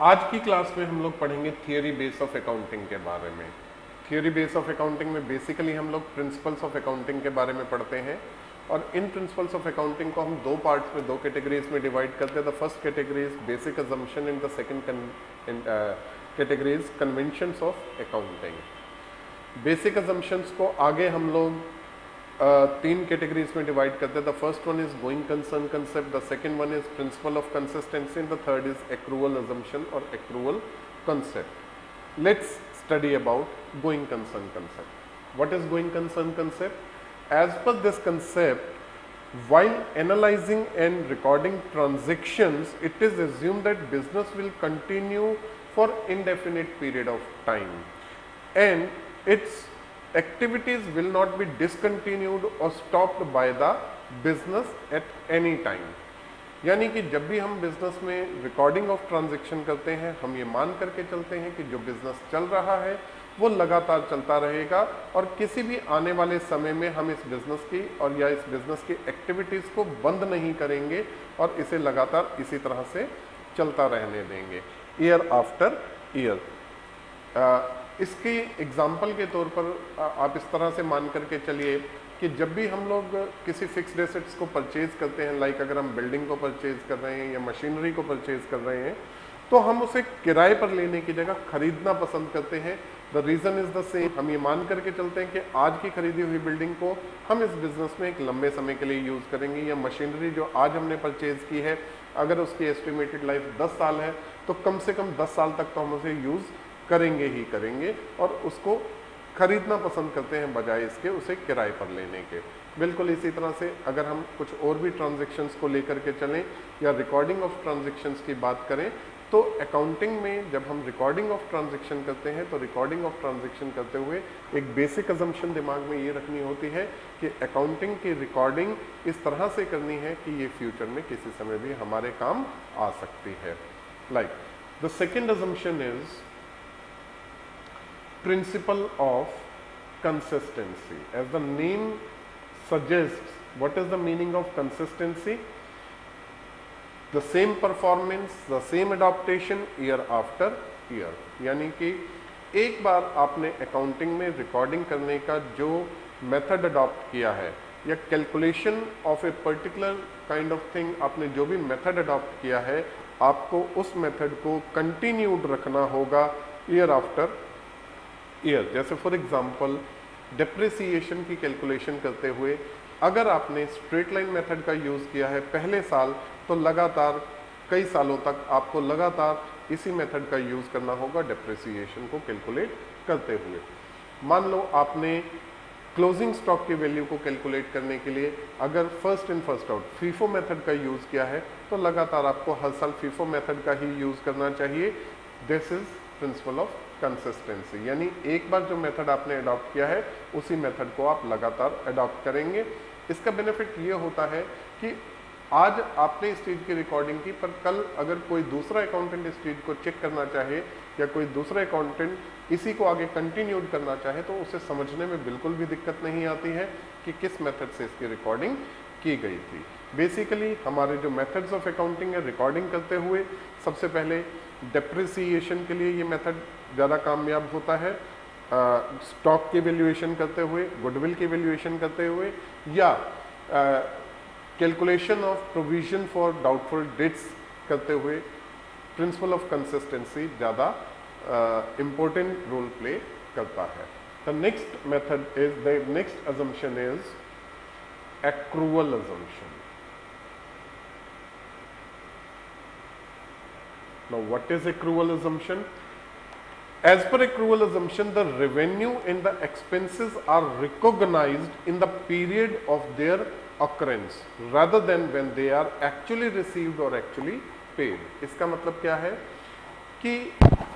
आज की क्लास में हम लोग पढ़ेंगे थियरी बेस ऑफ अकाउंटिंग के बारे में। थियरी बेस ऑफ अकाउंटिंग में बेसिकली हम लोग प्रिंसिपल्स ऑफ अकाउंटिंग के बारे में पढ़ते हैं और इन प्रिंसिपल्स ऑफ अकाउंटिंग को हम दो पार्ट्स में, दो कैटेगरीज में डिवाइड करते हैं। The first category is basic assumption and the second category is conventions of accounting. Basic assumptions को आगे हम लोग तीन कैटेगरीज में डिवाइड करते हैं। The first one is going concern concept, the second one is principle of consistency and the third is accrual assumption और accrual concept. Let's study about going concern concept. What is going concern concept? As per this concept, while analyzing and recording transactions, it is assumed that business will continue for indefinite period of time and its activities will not be discontinued or stopped by the business at any time. यानी कि जब भी हम business में recording of transaction करते हैं, हम ये मान करके चलते हैं कि जो बिजनेस चल रहा है वो लगातार चलता रहेगा और किसी भी आने वाले समय में हम इस बिजनेस की और या इस बिजनेस की एक्टिविटीज़ को बंद नहीं करेंगे और इसे लगातार इसी तरह से चलता रहने देंगे ईयर आफ्टर ईयर। इसकी एग्जाम्पल के तौर पर आप इस तरह से मान करके चलिए कि जब भी हम लोग किसी फिक्स्ड एसेट्स को परचेज करते हैं, लाइक अगर हम बिल्डिंग को परचेज कर रहे हैं या मशीनरी को परचेज कर रहे हैं, तो हम उसे किराए पर लेने की जगह खरीदना पसंद करते हैं। The reason is the same. हम ये मान करके चलते हैं कि आज की खरीदी हुई बिल्डिंग को हम इस बिज़नेस में एक लंबे समय के लिए यूज़ करेंगे, या मशीनरी जो आज हमने परचेज की है अगर उसकी एस्टिमेटेड लाइफ 10 साल है तो कम से कम 10 साल तक तो हम उसे यूज़ करेंगे ही करेंगे और उसको खरीदना पसंद करते हैं बजाय इसके उसे किराए पर लेने के। बिल्कुल इसी तरह से अगर हम कुछ और भी ट्रांजैक्शंस को लेकर के चलें या रिकॉर्डिंग ऑफ ट्रांजैक्शंस की बात करें, तो अकाउंटिंग में जब हम रिकॉर्डिंग ऑफ ट्रांजैक्शन करते हैं तो रिकॉर्डिंग ऑफ ट्रांजैक्शन करते हुए एक बेसिक अजम्पशन दिमाग में ये रखनी होती है कि अकाउंटिंग की रिकॉर्डिंग इस तरह से करनी है कि ये फ्यूचर में किसी समय भी हमारे काम आ सकती है। Like the second assumption is principle of consistency. As the name suggests, what is the meaning of consistency? The same performance, the same adaptation year after year. यानी कि एक बार आपने अकाउंटिंग में रिकॉर्डिंग करने का जो मेथड अडॉप्ट किया है या calculation of a particular kind of thing, आपने जो भी मेथड अडॉप्ट किया है, आपको उस मेथड को कंटिन्यूड रखना होगा ईयर आफ्टर ईयर। जैसे फॉर एग्जांपल डेप्रिसिएशन की कैलकुलेशन करते हुए अगर आपने स्ट्रेट लाइन मेथड का यूज़ किया है पहले साल, तो लगातार कई सालों तक आपको लगातार इसी मेथड का यूज़ करना होगा डेप्रिसिएशन को कैलकुलेट करते हुए। मान लो आपने क्लोजिंग स्टॉक की वैल्यू को कैलकुलेट करने के लिए अगर first in first out FIFO method का यूज़ किया है, तो लगातार आपको हर साल फीफो मेथड का ही यूज़ करना चाहिए। This is principle of consistency. यानी एक बार जो मेथड आपने अडॉप्ट किया है उसी मेथड को आप लगातार अडॉप्ट करेंगे। इसका बेनिफिट ये होता है कि आज आपने इस चीज़ की रिकॉर्डिंग की, पर कल अगर कोई दूसरा अकाउंटेंट इस चीज़ को चेक करना चाहे या कोई दूसरा अकाउंटेंट इसी को आगे कंटिन्यूड करना चाहे, तो उसे समझने में बिल्कुल भी दिक्कत नहीं आती है कि किस मेथड से इसकी रिकॉर्डिंग की गई थी। बेसिकली हमारे जो मेथड्स ऑफ अकाउंटिंग है रिकॉर्डिंग करते हुए, सबसे पहले डेप्रिसिएशन के लिए ये मेथड ज़्यादा कामयाब होता है, स्टॉक की वैल्यूएशन करते हुए, गुडविल की वैल्यूएशन करते हुए, या calculation of provision for doubtful debts करते हुए प्रिंसिपल ऑफ कंसिस्टेंसी ज़्यादा इम्पोर्टेंट रोल प्ले करता है। The next method is, the next assumption is accrual assumption. Now, what is accrual assumption? As per accrual assumption, the revenue and the expenses are recognized in the period of their occurrence rather than when they are actually received or actually paid. इसका मतलब क्या है कि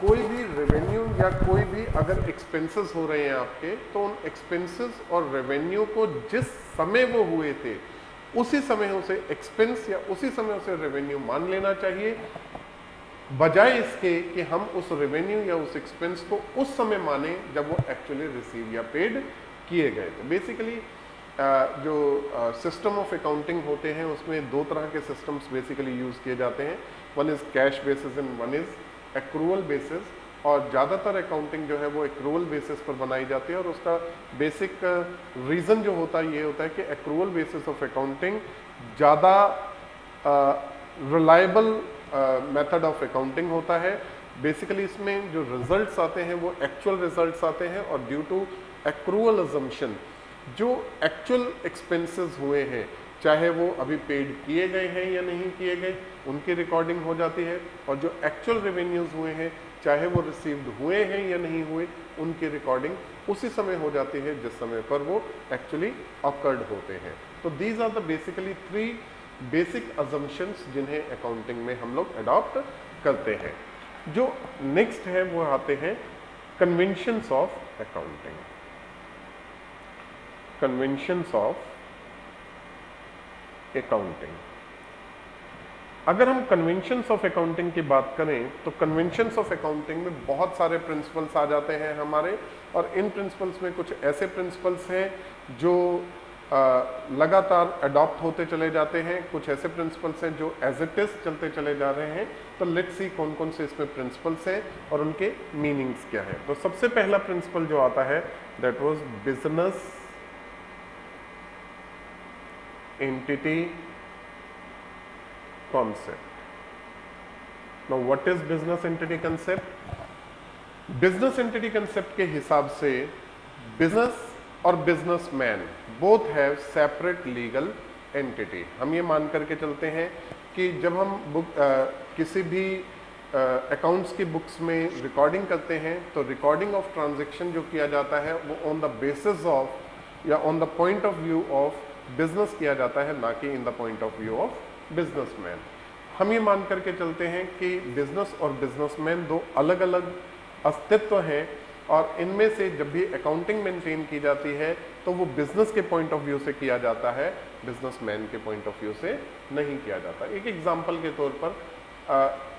कोई भी revenue या कोई भी अगर एक्सपेंसेस हो रहे हैं आपके, तो उन एक्सपेंसेस और रेवेन्यू को जिस समय वो हुए थे उसी समय उसे एक्सपेंस या उसी समय उसे रेवेन्यू मान लेना चाहिए, बजाय इसके कि हम उस रेवेन्यू या उस एक्सपेंस को उस समय माने जब वो एक्चुअली रिसीव या पेड किए गए थे। बेसिकली जो सिस्टम ऑफ अकाउंटिंग होते हैं उसमें दो तरह के सिस्टम्स बेसिकली यूज़ किए जाते हैं। One is cash basis and one is accrual basis, और ज़्यादातर अकाउंटिंग जो है वो एक्रूअल बेसिस पर बनाई जाती है। और उसका बेसिक रीज़न जो होता है ये होता है कि एक्रूअल बेसिस ऑफ अकाउंटिंग ज़्यादा रिलायबल मेथड ऑफ अकाउंटिंग होता है। बेसिकली इसमें जो रिजल्ट्स आते हैं वो एक्चुअल रिजल्ट्स आते हैं, और ड्यू टू एक्रूअल अजम्पशन जो एक्चुअल एक्सपेंसेस हुए हैं, चाहे वो अभी पेड किए गए हैं या नहीं किए गए, उनकी रिकॉर्डिंग हो जाती है। और जो एक्चुअल रेवेन्यूज हुए हैं, चाहे वो रिसीव्ड हुए हैं या नहीं हुए, उनकी रिकॉर्डिंग उसी समय हो जाती है जिस समय पर वो एक्चुअली ऑकर्ड होते हैं। तो these are the basically 3 basic assumptions जिन्हें अकाउंटिंग में हम लोग अडॉप्ट करते हैं। जो नेक्स्ट है वो आते हैं conventions of accounting. Conventions of accounting, अगर हम कन्वेंशंस ऑफ अकाउंटिंग की बात करें तो कन्वेंशंस ऑफ अकाउंटिंग में बहुत सारे प्रिंसिपल्स आ जाते हैं हमारे, और इन प्रिंसिपल्स में कुछ ऐसे प्रिंसिपल्स हैं जो लगातार अडॉप्ट होते चले जाते हैं, कुछ ऐसे प्रिंसिपल्स हैं जो एज इट इज चलते चले जा रहे हैं। तो लेट्स सी कौन कौन से इसमें प्रिंसिपल्स हैं और उनके मीनिंग्स क्या हैं। तो सबसे पहला प्रिंसिपल जो आता है that was business entity concept. Now what is business entity concept? Business entity concept के हिसाब से बिजनेस और businessman both have separate legal entity. हम ये मान करके चलते हैं कि जब हम किसी भी अकाउंट्स की बुक्स में रिकॉर्डिंग करते हैं तो रिकॉर्डिंग ऑफ ट्रांजैक्शन जो किया जाता है वो ऑन द बेसिस ऑफ या on the point of view of business किया जाता है, ना कि in the point of view of businessman. हम ये मान करके चलते हैं कि बिजनेस और बिजनेसमैन दो अलग अलग अस्तित्व हैं, और इनमें से जब भी अकाउंटिंग मेंटेन की जाती है तो वो बिजनेस के पॉइंट ऑफ व्यू से किया जाता है, बिजनेसमैन के पॉइंट ऑफ व्यू से नहीं किया जाता। एक एग्जांपल के तौर पर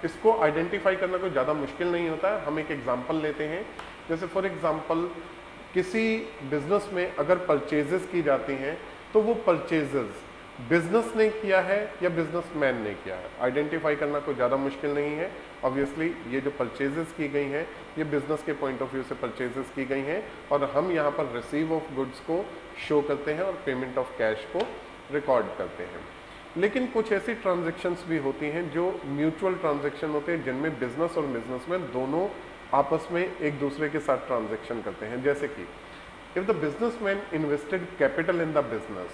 इसको आइडेंटिफाई करना कोई ज़्यादा मुश्किल नहीं होता है। हम एक एग्जांपल लेते हैं, जैसे फॉर एग्जांपल किसी बिजनेस में अगर परचेजेस की जाती हैं तो वो परचेजेस बिजनेस ने किया है या बिजनेसमैन ने किया है, आइडेंटिफाई करना कोई ज़्यादा मुश्किल नहीं है। ऑब्वियसली ये जो परचेजेस की गई हैं ये बिजनेस के पॉइंट ऑफ व्यू से परचेजेस की गई हैं, और हम यहाँ पर रिसीव ऑफ गुड्स को शो करते हैं और पेमेंट ऑफ कैश को रिकॉर्ड करते हैं। लेकिन कुछ ऐसी ट्रांजेक्शन्स भी होती हैं जो म्यूचुअल ट्रांजेक्शन होते हैं, जिनमें बिजनेस और बिजनेसमैन दोनों आपस में एक दूसरे के साथ ट्रांजेक्शन करते हैं। जैसे कि if the businessman invested capital in the business,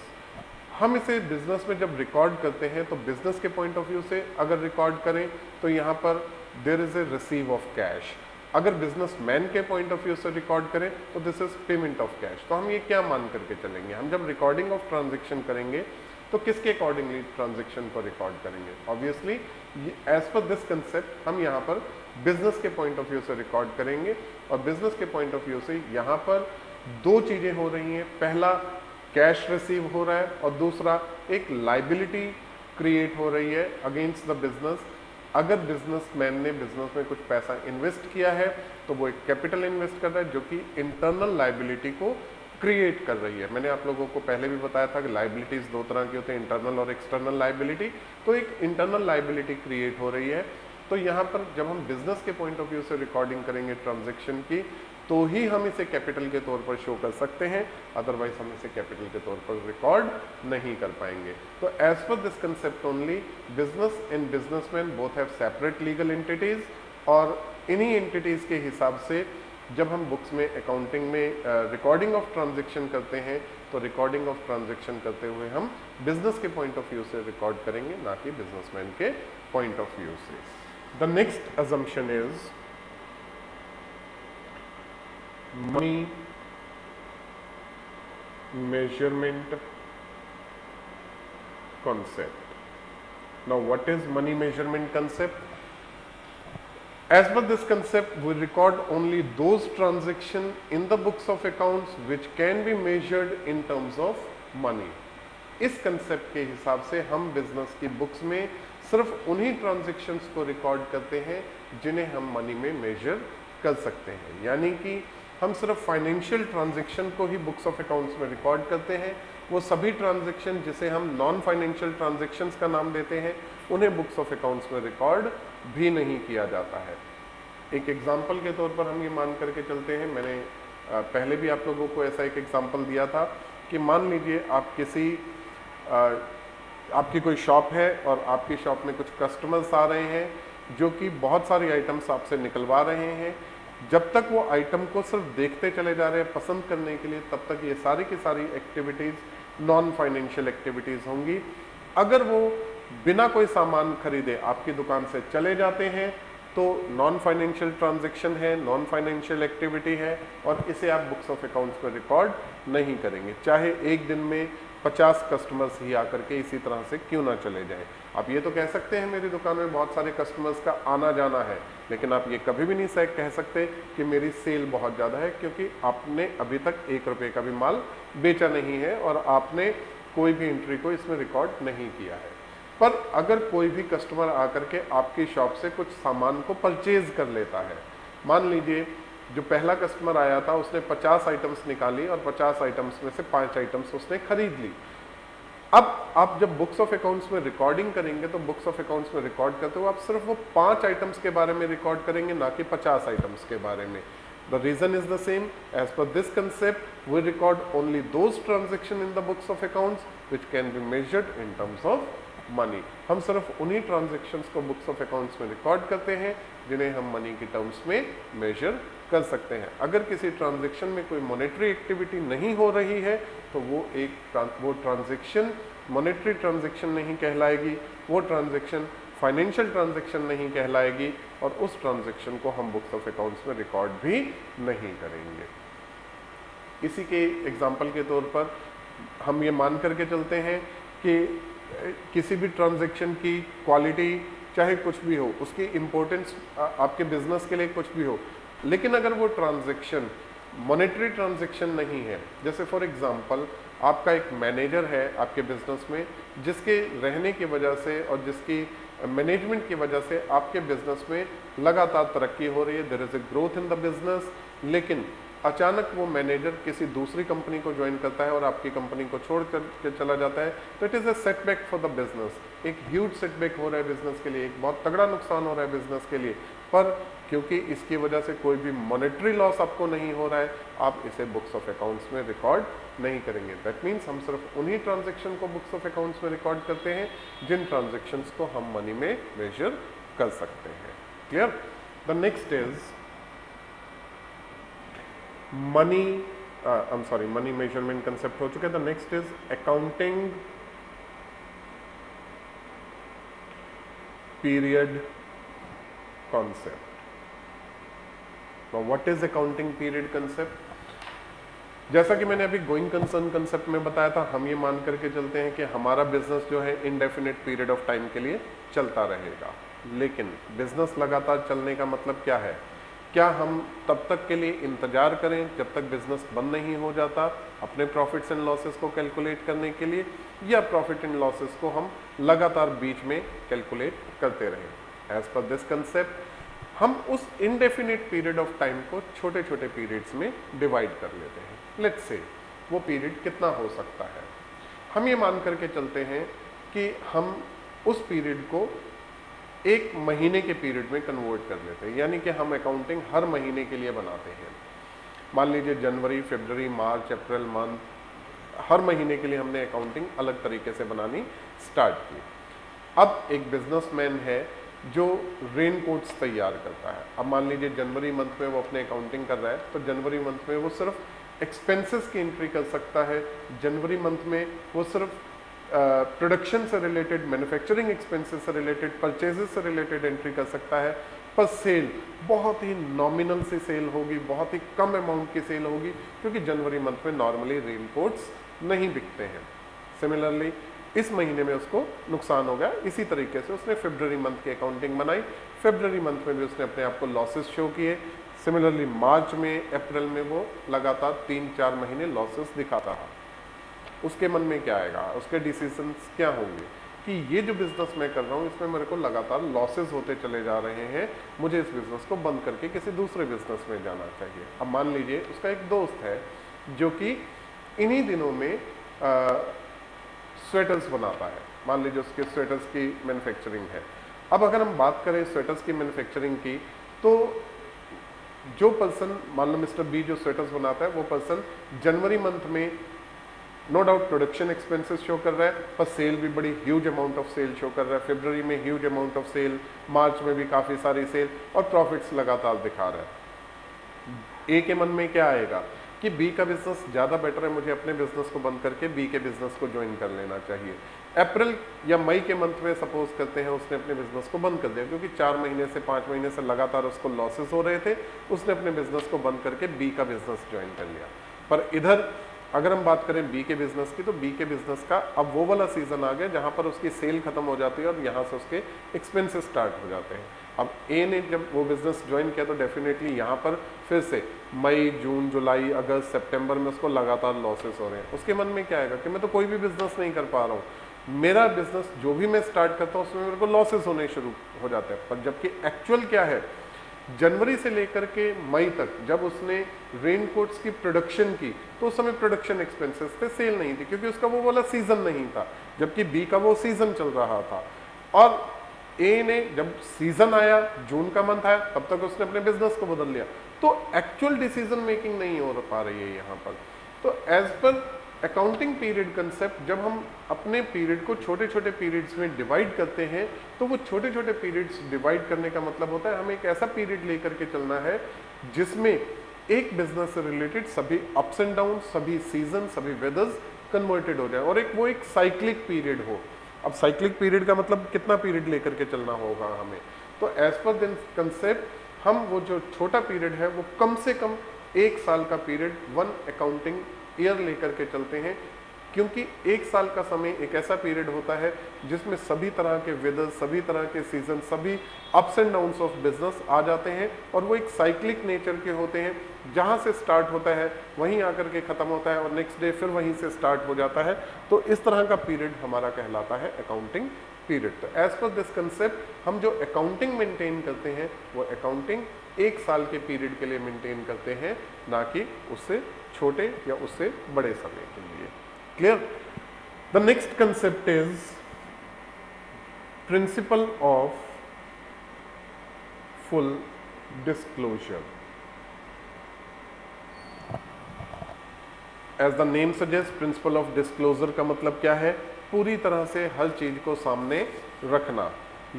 हम इसे बिजनेस में जब रिकॉर्ड करते हैं तो बिजनेस के पॉइंट ऑफ व्यू से अगर रिकॉर्ड करें तो यहाँ पर there is a receive of cash. अगर बिजनेसमैन के पॉइंट ऑफ व्यू से रिकॉर्ड करें तो this is payment of cash. तो हम ये क्या मान करके चलेंगे, हम जब रिकॉर्डिंग ऑफ ट्रांजेक्शन करेंगे तो किसके अकॉर्डिंगली ट्रांजेक्शन को रिकॉर्ड करेंगे? Obviously as per this concept हम यहाँ पर बिजनेस के पॉइंट ऑफ व्यू से रिकॉर्ड करेंगे, और बिजनेस के पॉइंट ऑफ व्यू से यहाँ पर दो चीजें हो रही हैं। पहला, कैश रिसीव हो रहा है, और दूसरा एक लाइबिलिटी क्रिएट हो रही है अगेंस्ट द बिजनेस। अगर बिजनेसमैन ने बिजनेस में कुछ पैसा इन्वेस्ट किया है तो वो एक कैपिटल इन्वेस्ट कर रहा है जो कि इंटरनल लाइबिलिटी को क्रिएट कर रही है। मैंने आप लोगों को पहले भी बताया था कि लाइबिलिटीज दो तरह की होती हैं, इंटरनल और एक्सटर्नल लाइबिलिटी। तो एक इंटरनल लाइबिलिटी क्रिएट हो रही है। तो यहाँ पर जब हम बिजनेस के पॉइंट ऑफ व्यू से रिकॉर्डिंग करेंगे ट्रांजेक्शन की तो ही हम इसे कैपिटल के तौर पर शो कर सकते हैं, अदरवाइज हम इसे कैपिटल के तौर पर रिकॉर्ड नहीं कर पाएंगे। तो as per this concept only business and businessman both have separate legal entities, और इन्हीं एंटिटीज के हिसाब से जब हम बुक्स में अकाउंटिंग में रिकॉर्डिंग ऑफ ट्रांजेक्शन करते हैं तो रिकॉर्डिंग ऑफ ट्रांजेक्शन करते हुए हम बिजनेस के पॉइंट ऑफ व्यू से रिकॉर्ड करेंगे, ना कि बिजनेसमैन के पॉइंट ऑफ व्यू से। The next assumption is money measurement concept. Now what is money measurement concept? As per this concept, we record only those transactions in the books of accounts which can be measured in terms of money. इस concept के हिसाब से हम business की books में सिर्फ उन्हीं transactions को रिकॉर्ड करते हैं जिन्हें हम मनी में मेजर कर सकते हैं। यानी कि हम सिर्फ फाइनेंशियल ट्रांजैक्शन को ही बुक्स ऑफ अकाउंट्स में रिकॉर्ड करते हैं। वो सभी ट्रांजैक्शन जिसे हम नॉन फाइनेंशियल ट्रांजैक्शंस का नाम देते हैं उन्हें बुक्स ऑफ अकाउंट्स में रिकॉर्ड भी नहीं किया जाता है। एक एग्जाम्पल के तौर पर हम ये मान करके चलते हैं, मैंने पहले भी आप लोगों को ऐसा एक एग्जाम्पल दिया था कि मान लीजिए आप किसी आपकी कोई शॉप है और आपकी शॉप में कुछ कस्टमर्स आ रहे हैं जो कि बहुत सारी आइटम्स आपसे निकलवा रहे हैं। जब तक वो आइटम को सिर्फ देखते चले जा रहे हैं पसंद करने के लिए, तब तक ये सारी की सारी एक्टिविटीज़ नॉन फाइनेंशियल एक्टिविटीज़ होंगी। अगर वो बिना कोई सामान खरीदे आपकी दुकान से चले जाते हैं तो नॉन फाइनेंशियल ट्रांजैक्शन है, नॉन फाइनेंशियल एक्टिविटी है और इसे आप बुक्स ऑफ अकाउंट्स में रिकॉर्ड नहीं करेंगे, चाहे एक दिन में 50 कस्टमर्स ही आकर के इसी तरह से क्यों ना चले जाएं। आप ये तो कह सकते हैं मेरी दुकान में बहुत सारे कस्टमर्स का आना जाना है, लेकिन आप ये कभी भी नहीं कह सकते कि मेरी सेल बहुत ज़्यादा है, क्योंकि आपने अभी तक 1 रुपये का भी माल बेचा नहीं है और आपने कोई भी एंट्री को इसमें रिकॉर्ड नहीं किया है। पर अगर कोई भी कस्टमर आकर के आपकी शॉप से कुछ सामान को परचेज कर लेता है, मान लीजिए जो पहला कस्टमर आया था उसने 50 आइटम्स निकाली और 50 आइटम्स में से 5 आइटम्स उसने खरीद ली। अब आप जब बुक्स ऑफ अकाउंट्स में रिकॉर्डिंग करेंगे तो बुक्स ऑफ अकाउंट्स में रिकॉर्ड करते हो आप सिर्फ वो 5 आइटम्स के बारे में रिकॉर्ड करेंगे, ना कि 50 आइटम्स के बारे में। The reason is the same. As per this concept, we record only those transactions in the books of accounts which can be measured in terms of money. हम सिर्फ उन्हीं ट्रांजेक्शन्स को बुक्स ऑफ अकाउंट्स में record करते हैं जिन्हें हम money की टर्म्स में मेजर कर सकते हैं। अगर किसी ट्रांजेक्शन में कोई मॉनेटरी एक्टिविटी नहीं हो रही है तो वो ट्रांजेक्शन मॉनेटरी ट्रांजेक्शन नहीं कहलाएगी, वो ट्रांजेक्शन फाइनेंशियल ट्रांजेक्शन नहीं कहलाएगी और उस ट्रांजेक्शन को हम बुक्स ऑफ अकाउंट्स में रिकॉर्ड भी नहीं करेंगे। इसी के एग्जाम्पल के तौर पर हम ये मान करके चलते हैं कि किसी भी ट्रांजेक्शन की क्वालिटी चाहे कुछ भी हो, उसकी इम्पोर्टेंस आपके बिजनेस के लिए कुछ भी हो, लेकिन अगर वो ट्रांजेक्शन मॉनेटरी ट्रांजेक्शन नहीं है, जैसे फॉर एग्जांपल आपका एक मैनेजर है आपके बिजनेस में जिसके रहने की वजह से और जिसकी मैनेजमेंट की वजह से आपके बिजनेस में लगातार तरक्की हो रही है, there is a growth in the business, लेकिन अचानक वो मैनेजर किसी दूसरी कंपनी को ज्वाइन करता है और आपकी कंपनी को छोड़ कर चला जाता है, तो it is a setback for the business. एक ह्यूज सेटबैक हो रहा है बिजनेस के लिए, एक बहुत तगड़ा नुकसान हो रहा है बिजनेस के लिए, पर क्योंकि इसकी वजह से कोई भी मॉनेटरी लॉस आपको नहीं हो रहा है, आप इसे बुक्स ऑफ अकाउंट्स में रिकॉर्ड नहीं करेंगे। दैट मीन्स हम सिर्फ उन्हीं ट्रांजेक्शन को बुक्स ऑफ अकाउंट्स में रिकॉर्ड करते हैं जिन ट्रांजेक्शन्स को हम मनी में मेजर कर सकते हैं। Clear? The next is money measurement concept हो चुका है। The next is accounting period concept. What is accounting period concept? जैसा कि मैंने अभी गोइंग कंसर्न कंसेप्ट में बताया था, हम ये मान करके चलते हैं कि हमारा बिजनेस जो है इनडेफिनेट पीरियड ऑफ टाइम के लिए चलता रहेगा, लेकिन बिजनेस लगातार चलने का मतलब क्या है? क्या हम तब तक के लिए इंतजार करें जब तक बिजनेस बंद नहीं हो जाता अपने प्रॉफिट्स एंड लॉसेस को कैलकुलेट करने के लिए, या प्रॉफिट एंड लॉसेस को हम लगातार बीच में कैलकुलेट करते रहें? एज पर दिस कंसेप्ट हम उस इनडेफिनिट पीरियड ऑफ टाइम को छोटे छोटे पीरियड्स में डिवाइड कर लेते हैं। लेट्स से वो पीरियड कितना हो सकता है? हम ये मान करके चलते हैं कि हम उस पीरियड को 1 महीने के पीरियड में कन्वर्ट कर लेते हैं, यानी कि हम अकाउंटिंग हर महीने के लिए बनाते हैं। मान लीजिए जनवरी, फरवरी, मार्च, अप्रैल मंथ, हर महीने के लिए हमने अकाउंटिंग अलग तरीके से बनानी स्टार्ट की। अब एक बिजनेसमैन है जो रेन कोट्स तैयार करता है। अब मान लीजिए जनवरी मंथ में वो अपने अकाउंटिंग कर रहा है, तो जनवरी मंथ में वो सिर्फ एक्सपेंसेस की एंट्री कर सकता है। जनवरी मंथ में वो सिर्फ प्रोडक्शन से रिलेटेड, मैन्युफैक्चरिंग एक्सपेंसेस से रिलेटेड, परचेजेस से रिलेटेड एंट्री कर सकता है, पर सेल बहुत ही नॉमिनल सी सेल होगी, बहुत ही कम अमाउंट की सेल होगी, क्योंकि जनवरी मंथ में नॉर्मली रेन कोट्स नहीं बिकते हैं। सिमिलरली इस महीने में उसको नुकसान हो गया। इसी तरीके से उसने फरवरी मंथ की अकाउंटिंग बनाई, फरवरी मंथ में भी उसने अपने आप को लॉसेस शो किए। सिमिलरली मार्च में, अप्रैल में वो लगातार 3-4 महीने लॉसेस दिखाता रहा। उसके मन में क्या आएगा, उसके डिसीजंस क्या होंगे कि ये जो बिजनेस मैं कर रहा हूँ इसमें मेरे को लगातार लॉसेस होते चले जा रहे हैं, मुझे इस बिजनेस को बंद करके किसी दूसरे बिजनेस में जाना चाहिए। अब मान लीजिए उसका एक दोस्त है जो कि इन्हीं दिनों में स्वेटर्स बनाता है, मान लीजिए उसके स्वेटर्स की मैन्युफैक्चरिंग है। अब अगर हम बात करें स्वेटर्स की मैन्युफैक्चरिंग की, तो जो पर्सन, मान लो मिस्टर बी जो स्वेटर्स बनाता है, वो पर्सन जनवरी मंथ में no doubt production expenses show कर रहा है, पर सेल भी बड़ी huge amount of sale show कर रहा है, फरवरी में ह्यूज अमाउंट ऑफ सेल, मार्च में भी काफ़ी सारी सेल, और प्रॉफिट्स लगातार दिखा रहा है। ए के मन में क्या आएगा कि बी का बिजनेस ज़्यादा बेटर है, मुझे अपने बिजनेस को बंद करके बी के बिजनेस को ज्वाइन कर लेना चाहिए। अप्रैल या मई के मंथ में सपोज करते हैं उसने अपने बिजनेस को बंद कर दिया, क्योंकि 4 महीने से 5 महीने से लगातार उसको लॉसेस हो रहे थे, उसने अपने बिजनेस को बंद करके बी का बिजनेस ज्वाइन कर लिया। पर इधर अगर हम बात करें बी के बिजनेस की, तो बी के बिजनेस का अब वो वाला सीजन आ गया जहां पर उसकी सेल खत्म हो जाती है और यहां से उसके एक्सपेंसेस स्टार्ट हो जाते हैं। अब ए ने जब वो बिजनेस ज्वाइन किया तो डेफिनेटली यहाँ पर फिर से मई, जून, जुलाई, अगस्त, सितंबर में उसको लगातार लॉसेस हो रहे हैं। उसके मन में क्या आएगा कि मैं तो कोई भी बिजनेस नहीं कर पा रहा हूँ, मेरा बिजनेस जो भी मैं स्टार्ट करता हूँ उसमें मेरे को लॉसेस होने शुरू हो जाते हैं। पर जबकि एक्चुअल क्या है, जनवरी से लेकर के मई तक जब उसने रेनकोट्स की प्रोडक्शन की तो उस समय प्रोडक्शन एक्सपेंसेस थे, सेल नहीं थी, क्योंकि उसका वो वाला सीजन नहीं था, जबकि बी का वो सीजन चल रहा था। और ए ने जब सीजन आया, जून का मंथ आया, तब तक उसने अपने बिजनेस को बदल लिया। तो एक्चुअल डिसीजन मेकिंग नहीं हो पा रही है यहाँ पर। तो एज पर अकाउंटिंग पीरियड कंसेप्ट, जब हम अपने पीरियड को छोटे छोटे पीरियड्स में डिवाइड करते हैं, तो वो छोटे छोटे पीरियड्स डिवाइड करने का मतलब होता है हमें एक ऐसा पीरियड लेकर के चलना है जिसमें एक बिजनेस से रिलेटेड सभी अप्स एंड डाउन, सभी सीजन, सभी वेदर्स कन्वर्टेड हो जाए और वो एक साइक्लिक पीरियड हो। अब साइक्लिक पीरियड का मतलब कितना पीरियड लेकर के चलना होगा हमें, तो एज पर दिस कंसेप्ट हम वो जो छोटा पीरियड है वो कम से कम 1 साल का पीरियड, 1 अकाउंटिंग ईयर लेकर के चलते हैं, क्योंकि 1 साल का समय एक ऐसा पीरियड होता है जिसमें सभी तरह के वेदर, सभी तरह के सीजन, सभी ups and downs of business आ जाते हैं और वो एक साइक्लिक नेचर के होते हैं। जहाँ से स्टार्ट होता है वहीं आकर के ख़त्म होता है और नेक्स्ट डे फिर वहीं से स्टार्ट हो जाता है। तो इस तरह का पीरियड हमारा कहलाता है अकाउंटिंग पीरियड। तो एज पर दिस कंसेप्ट हम जो अकाउंटिंग मेंटेन करते हैं वो अकाउंटिंग 1 साल के पीरियड के लिए मेंटेन करते हैं, ना कि उससे छोटे या उससे बड़े समय के लिए। Clear? The next concept is principle of full disclosure. As the name suggests, principle of disclosure का मतलब क्या है? पूरी तरह से हर चीज को सामने रखना।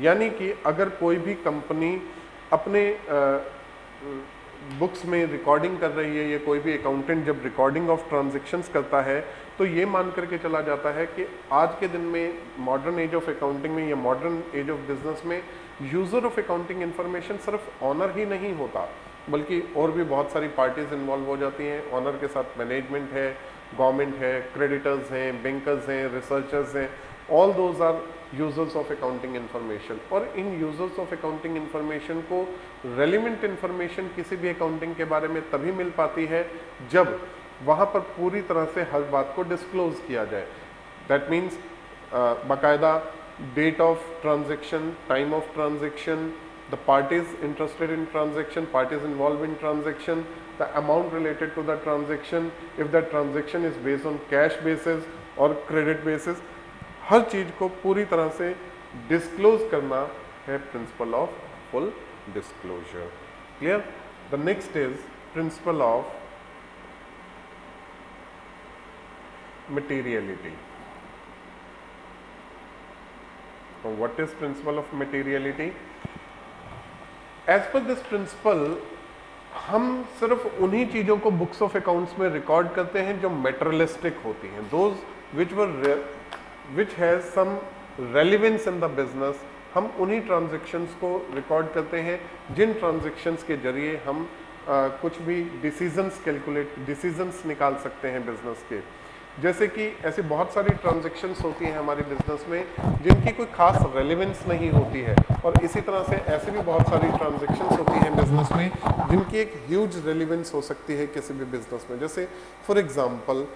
यानी कि अगर कोई भी कंपनी अपने बुक्स में रिकॉर्डिंग कर रही है या कोई भी अकाउंटेंट जब रिकॉर्डिंग ऑफ ट्रांजैक्शंस करता है तो ये मान करके चला जाता है कि आज के दिन में मॉडर्न एज ऑफ अकाउंटिंग में या मॉडर्न एज ऑफ बिजनेस में यूज़र ऑफ अकाउंटिंग इन्फॉर्मेशन सिर्फ ऑनर ही नहीं होता, बल्कि और भी बहुत सारी पार्टीज इन्वॉल्व हो जाती हैं। ऑनर के साथ मैनेजमेंट है, गवर्नमेंट है, क्रेडिटर्स हैं, बैंकर्स हैं, रिसर्चर्स हैं, all those are users of accounting information. और इन यूजर्स ऑफ अकाउंटिंग इन्फॉर्मेशन को रेलिवेंट इन्फॉर्मेशन किसी भी अकाउंटिंग के बारे में तभी मिल पाती है जब वहाँ पर पूरी तरह से हर बात को डिस्क्लोज किया जाए। दैट मीन्स बाकायदा date of transaction, time of transaction, the parties interested in transaction, parties involved in transaction, the amount related to the transaction, if that transaction is based on cash basis or credit basis, हर चीज को पूरी तरह से disclose करना है principle of full disclosure. Clear? The next is principle of materiality. So what is principle of materiality? As per this principle, हम सिर्फ उन्हीं चीज़ों को बुक्स ऑफ अकाउंट्स में रिकॉर्ड करते हैं जो मेटेरियलिस्टिक होती हैं, those which has some relevance in the business। हम उन्हीं ट्रांजेक्शन्स को रिकॉर्ड करते हैं जिन ट्रांजेक्शन्स के जरिए हम कुछ भी डिसीजंस निकाल सकते हैं बिजनेस के। जैसे कि ऐसी बहुत सारी ट्रांजैक्शंस होती हैं हमारे बिजनेस में जिनकी कोई खास रेलेवेंस नहीं होती है, और इसी तरह से ऐसी भी बहुत सारी ट्रांजैक्शंस होती हैं बिजनेस में जिनकी एक ह्यूज रेलेवेंस हो सकती है किसी भी बिजनेस में। जैसे फॉर एग्जांपल,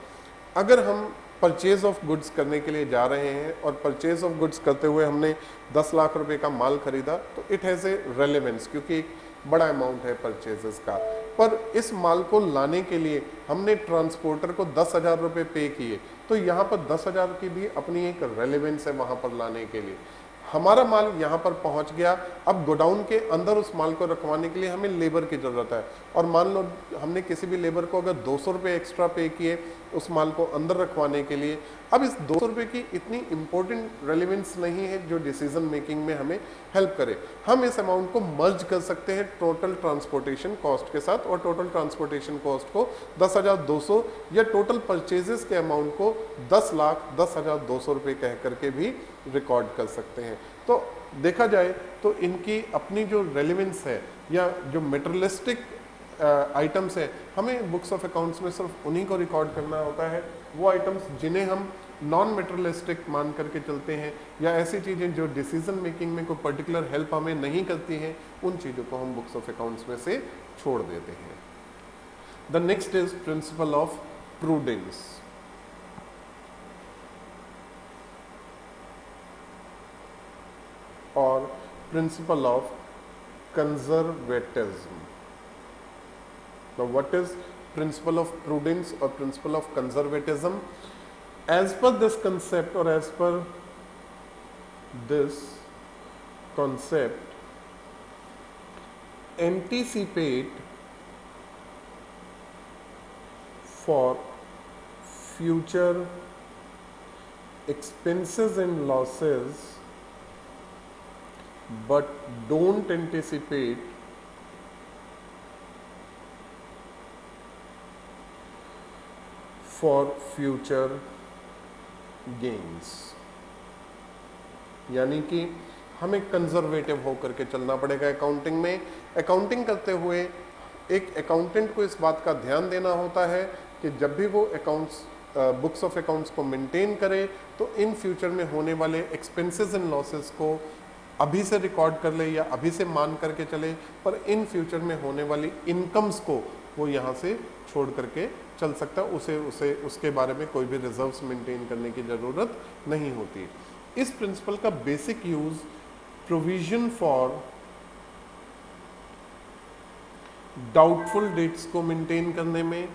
अगर हम परचेज ऑफ गुड्स करने के लिए जा रहे हैं और परचेज ऑफ गुड्स करते हुए हमने 10 लाख रुपए का माल खरीदा, तो इट हैज़ ए रेलेवेंस, क्योंकि एक बड़ा अमाउंट है परचेजेस का। पर इस माल को लाने के लिए हमने ट्रांसपोर्टर को 10,000 रुपये पे किए, तो यहाँ पर 10,000 की भी अपनी एक रेलेवेंस है वहाँ पर लाने के लिए। हमारा माल यहाँ पर पहुँच गया, अब गोडाउन के अंदर उस माल को रखवाने के लिए हमें लेबर की ज़रूरत है, और मान लो हमने किसी भी लेबर को अगर 200 रुपये एक्स्ट्रा पे किए उस माल को अंदर रखवाने के लिए। अब इस 200 रुपये की इतनी इम्पोर्टेंट रेलिवेंस नहीं है जो डिसीजन मेकिंग में हमें हेल्प करे। हम इस अमाउंट को मर्ज कर सकते हैं टोटल ट्रांसपोर्टेशन कॉस्ट के साथ, और टोटल ट्रांसपोर्टेशन कॉस्ट को 10,200 या टोटल परचेजेस के अमाउंट को 10,10,200 रुपये कह करके भी रिकॉर्ड कर सकते हैं। तो देखा जाए तो इनकी अपनी जो रेलिवेंस है या जो मेटेरियलिस्टिक आइटम्स है, हमें बुक्स ऑफ अकाउंट्स में सिर्फ उन्हीं को रिकॉर्ड करना होता है, वो आइटम्स जिन्हें हम नॉन मेटेरियलिस्टिक मान करके चलते हैं, या ऐसी चीज़ें जो डिसीजन मेकिंग में कोई पर्टिकुलर हेल्प हमें नहीं करती हैं, उन चीज़ों को हम बुक्स ऑफ अकाउंट्स में से छोड़ देते हैं। The next is principle of prudence, और principle of conservatism. Now, what is principle of prudence or principle of conservatism? As per this concept, or as per this concept, anticipate for future expenses and losses, but don't anticipate for future gains. यानी कि हमें conservative होकर के चलना पड़ेगा accounting में। Accounting करते हुए एक अकाउंटेंट को इस बात का ध्यान देना होता है कि जब भी वो अकाउंट्स बुक्स ऑफ अकाउंट्स को मेंटेन करे तो इन फ्यूचर में होने वाले एक्सपेंसेस एंड लॉसेस को अभी से रिकॉर्ड कर ले या अभी से मान करके चले, पर इन फ्यूचर में होने वाली इनकम्स को वो यहाँ से छोड़ करके चल सकता है, उसके बारे में कोई भी रिजर्व्स मेंटेन करने की ज़रूरत नहीं होती। इस प्रिंसिपल का basic use provision for doubtful debts को मेंटेन करने में,